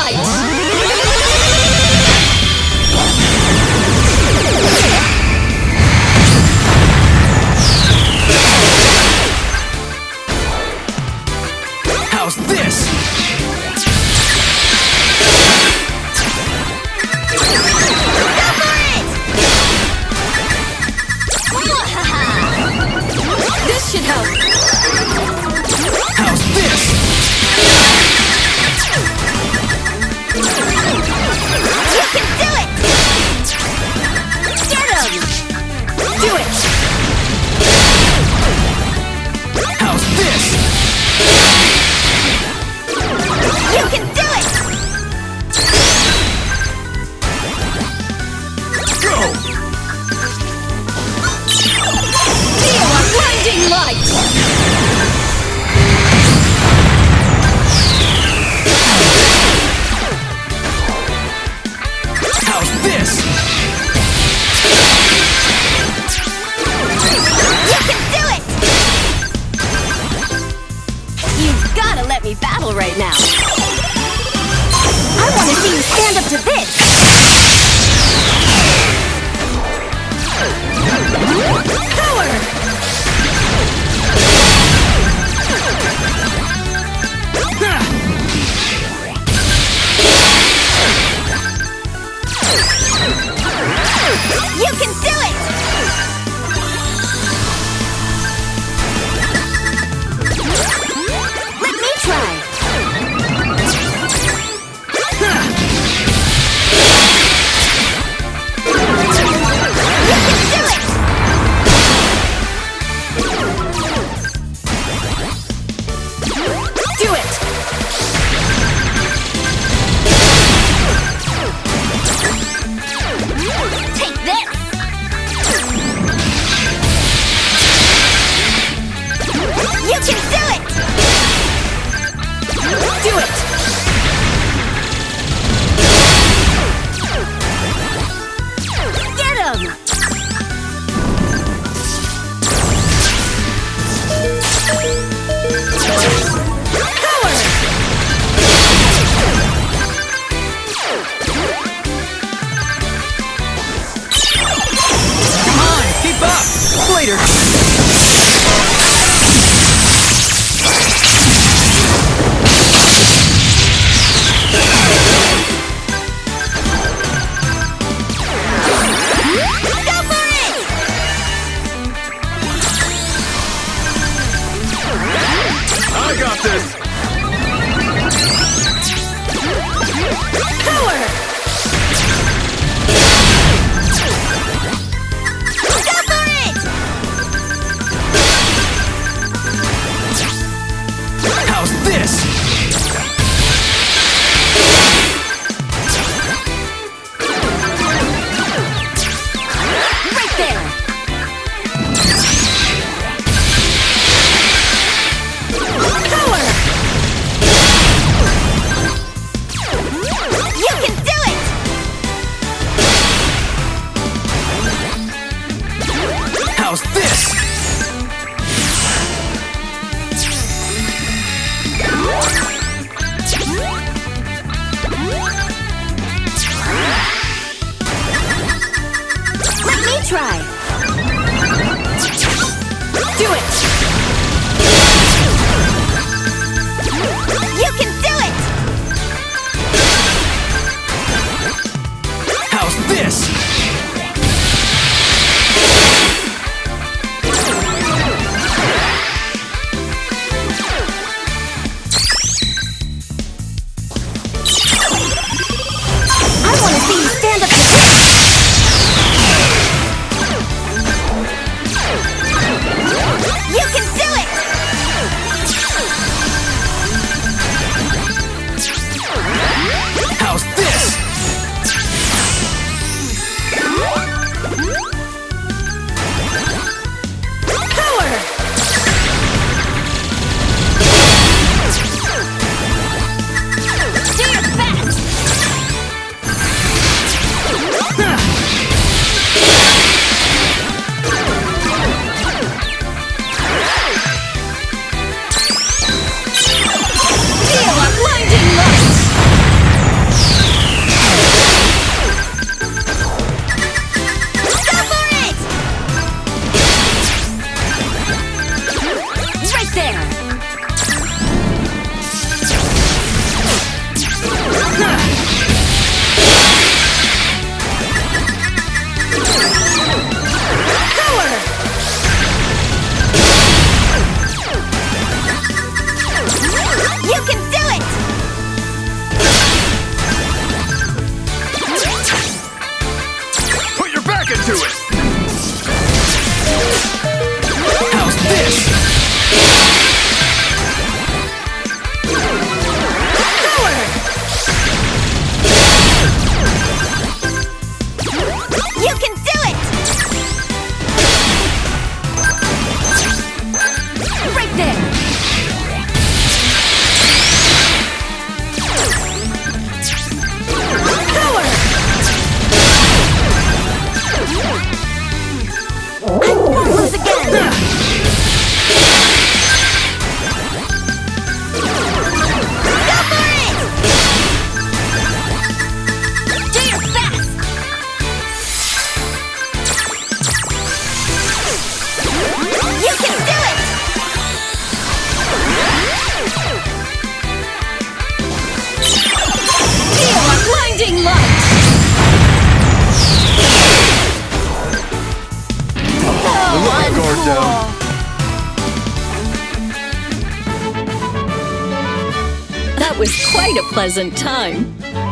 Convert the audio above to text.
light! How's this? This should help! How's this? You can do it! Get him! Do it! How's this? You can do it! Go! Feel a blinding light! How's this? You can do it! You've gotta let me battle right now. I want to see you stand up to this! Power! You can do it! Let me try! You can do it! Do it! Take this! You can do it! Do it! Get him! Power! Come on, keep up! Later! Go for it! I got this! Power! Go for it! How's this? Right there! Power! You can do it! How's this? Let me try! Do it! You can do it! How's this? I want to see you stand up to this! was quite a pleasant time.